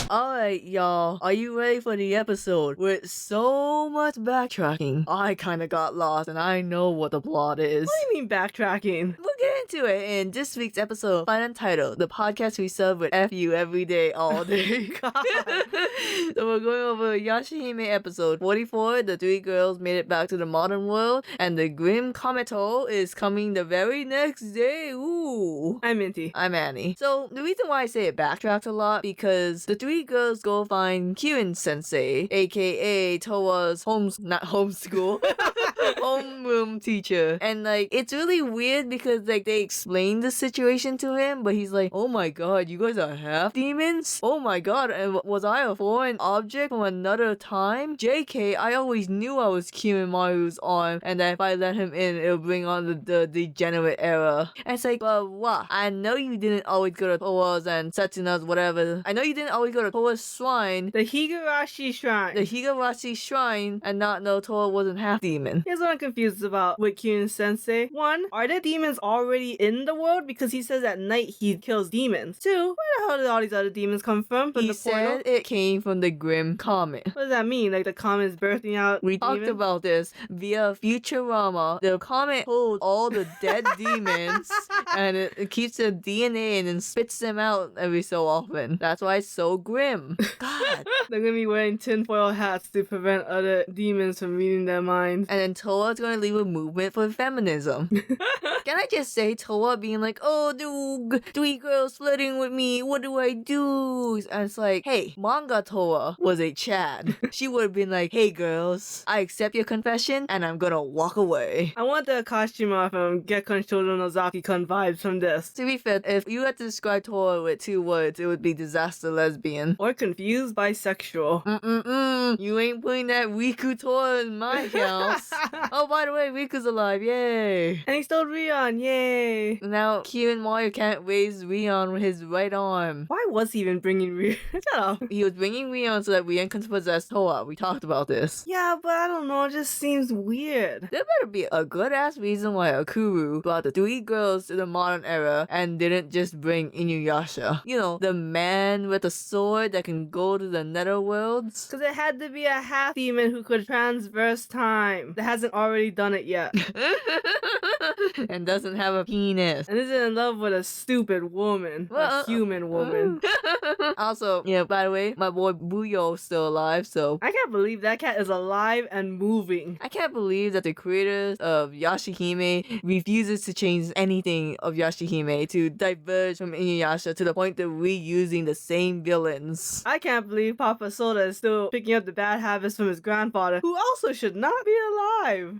Alright, y'all. Are you ready for the episode? With so much backtracking, I kinda got lost and I know what the plot is. What do you mean backtracking? We'll get into it in this week's episode, FunUntitled, the podcast we serve with F you every day, all day. So we're going over Yashahime episode 44. The three girls made it back to the modern world, and the grim Kometo is coming the very next day. Ooh. I'm Minty. I'm Annie. So the reason why I say it backtracked a lot, because the three girls go find Kirin sensei, aka Towa's homeroom teacher. And like, it's really weird because like they explain the situation to him, but he's like, oh my god, you guys are half demons? Oh my god, and was I a foreign object from another time? JK, I always knew I was Kirin Maru's arm, and that if I let him in, it'll bring on the degenerate era. And it's like, but what? I know you didn't always go to Towa's and Setsuna's whatever. I know you didn't always go to Towa's shrine, The Higurashi Shrine. the Higurashi shrine, and not know Towa wasn't half demon. Here's what I'm confused about with Kirin Sensei. One, are the demons already in the world? Because he says at night he kills demons. Two, where the hell did all these other demons come from? From He the portal? said it came from the Grim Comet. What does that mean? Like the comet is birthing out We talked demons? about this via Futurama. The comet holds all the dead demons and it keeps their DNA and then spits them out every so often. That's why it's so grim. God. They're gonna be wearing tinfoil hats to prevent other demons from reading their minds. And then Toa's gonna leave a movement for feminism. Can I just say Toa being like, oh, dude, three girls flirting with me, what do I do? And it's like, hey, manga Toa was a Chad. She would have been like, hey girls, I accept your confession and I'm gonna walk away. I want the Kashima from Gekon Shoujo no Zaki-kun vibes from this. To be fair, if you had to describe Toa with two words, it would be disaster lesbian. Or confused bisexual. You ain't putting that Riku Toa in my house. Oh, by the way, Riku's alive, yay. And he stole Rion, yay! Now, Kirin Mario can't raise Rion with his right arm. Why was he even bringing Rion? Shut up. He was bringing Rion so that Rion can possess Toa. We talked about this. Yeah, but I don't know, it just seems weird. There better be a good-ass reason why Akuru brought the three girls to the modern era and didn't just bring Inuyasha. You know, the man with a sword that can go to the netherworlds. Because it had to be a half demon who could transverse time that hasn't already done it yet. And doesn't have a penis. And isn't in love with a stupid woman. A human woman. Also, yeah, by the way, my boy Buyo's still alive, so I can't believe that cat is alive and moving. I can't believe that the creators of Yashahime refuses to change anything of Yashahime to diverge from Inuyasha to the point of reusing the same villains. I can't believe Papa Soda is still picking up the bad habits from his grandfather, who also should not be alive.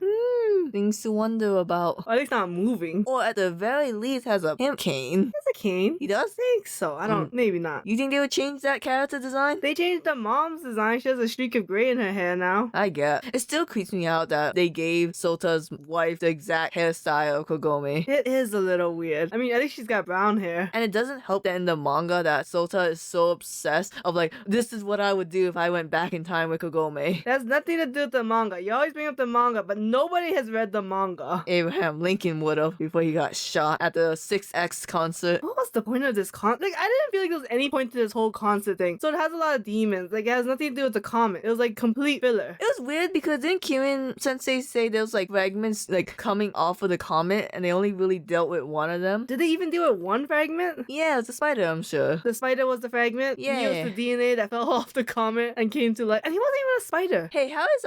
Things to wonder about. Or at least not moving. Or at the very least has a pimp cane. That's a cane. He does? I think so. I don't, maybe not. You think they would change that character design? They changed the mom's design. She has a streak of gray in her hair now. I get. It still creeps me out that they gave Sota's wife the exact hairstyle of Kogome. It is a little weird. I mean, at least she's got brown hair. And it doesn't help that in the manga that Sota is so obsessed of like, this is what I would do if I went back in time with Kogome. That has nothing to do with the manga. You always bring up the manga, but nobody has read the manga. Abraham Lincoln would have before he got shot at the 6X concert. What was the point of this Like, I didn't feel like there was any point to this whole concert thing. So it has a lot of demons. Like, it has nothing to do with the comet. It was like complete filler. It was weird because didn't Kirin Sensei say there was like fragments like coming off of the comet and they only really dealt with one of them? Did they even deal with one fragment? Yeah, it's a spider, I'm sure. The spider was the fragment? Yeah. He was the DNA that fell off the comet and came to life. And he wasn't even a spider. Hey, how is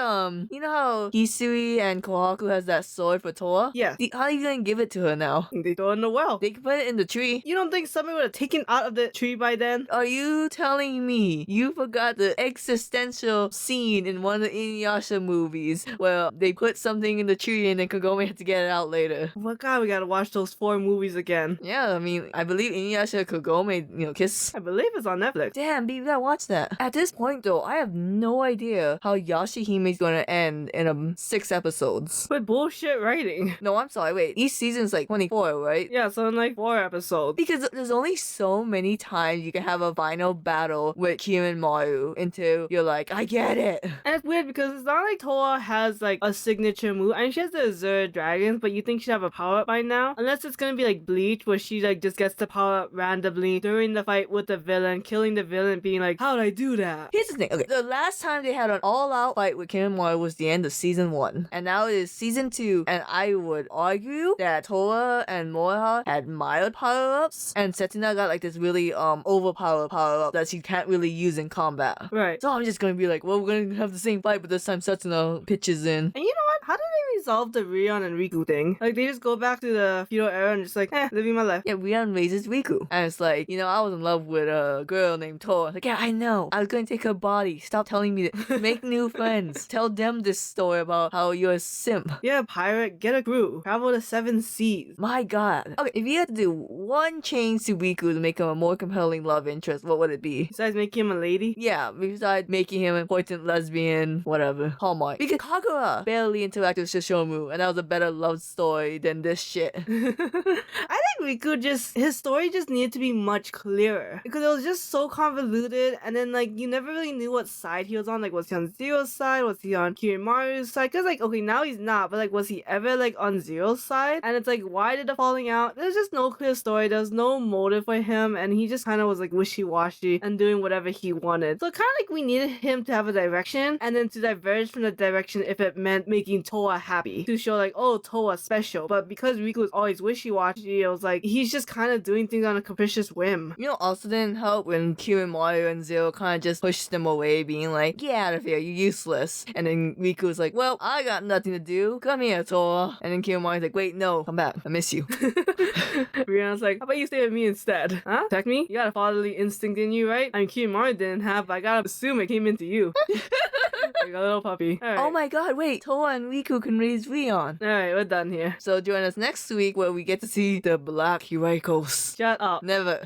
you know how Hisui and Kohaku has that sword for Toa? Yeah. How are you gonna give it to her now? They throw it in the well. They can put it in the tree. You don't think somebody would have taken out of the tree by then? Are you telling me you forgot the existential scene in one of the Inuyasha movies where they put something in the tree and then Kagome had to get it out later? Oh my god, we gotta watch those 4 movies again. Yeah, I mean, I believe Inuyasha and Kagome, kiss. I believe it's on Netflix. Damn, B, we gotta watch that. At this point, though, I have no idea how Yashihime's gonna end in 6 episodes. With bullshit writing. No, I'm sorry, wait. Each season's like 24, right? Yeah, so in like 4 episodes. Because there's only so many times you can have a final battle with Kirin Maru until you're like, I get it. And it's weird because it's not like Toa has like a signature move. I mean, she has the Azure Dragons, but you think she'd have a power up by now? Unless it's gonna gonna be like Bleach, where she like just gets the power up randomly during the fight with the villain, killing the villain, being like, how'd I do that? Here's the thing. Okay, the last time they had an all-out fight with Kim and Mario was the end of season 1, and now it is season 2. And I would argue that Toa and Moha had mild power-ups, and Setsuna got like this really overpowered power-up that she can't really use in combat. Right. So I'm just gonna be like, well, we're gonna have the same fight, but this time Setsuna pitches in. And you know what? How do they resolve the Rion and Riku thing? Like, they just go back to the feudal era and just like, living my life. Yeah, Rion raises Riku. And it's like, you know, I was in love with a girl named Toa. Like, yeah, I know. I was gonna take her body. Stop telling me to make new friends. Tell them this story about how you're a simp. Yeah, pirate, get a crew. Travel the 7 seas. My god. Okay, if you had to do one change to Riku to make him a more compelling love interest, what would it be? Besides making him a lady? Yeah, besides making him an important lesbian, whatever. Hallmark. Because Kagura barely interacted with Shishomu, and that was a better love story than this shit. I think Riku his story just needed to be much clearer. Because it was just so convoluted, and then like, you never really knew what side he was on. Like, was he on Zero's side? Was he on Kirimaru's side? Because like, okay, now he's not, but like, was he ever like on Zero's side? And it's like, why did the falling out? There's just no clear story. There's no motive for him, and he just kind of was like wishy-washy and doing whatever he wanted. So kind of like we needed him to have a direction, and then to diverge from the direction if it meant making Toa happy, to show like, oh, Toa's special. But because Riku was always wishy-washy, it was like he's just kind of doing things on a capricious whim. You know, also didn't help when Kirimaru and Zero kind of just pushed them away, being like, get out of here, you're useless. And then Riku was like, well, I got nothing to do. Come here, Toa. And then Kirimaru's like, wait, no, come back. I miss you. Rihanna's like, how about you stay with me instead? Huh? Protect me? You got a fatherly instinct in you, right? I mean, Kirimaru didn't have, but I gotta assume it came into you. Like a little puppy. All right. Oh my god, wait, Toa and Riku can raise Rion. Alright, we're done here. So join us next week where we get to see the Black Heroicals. Shut up. Never.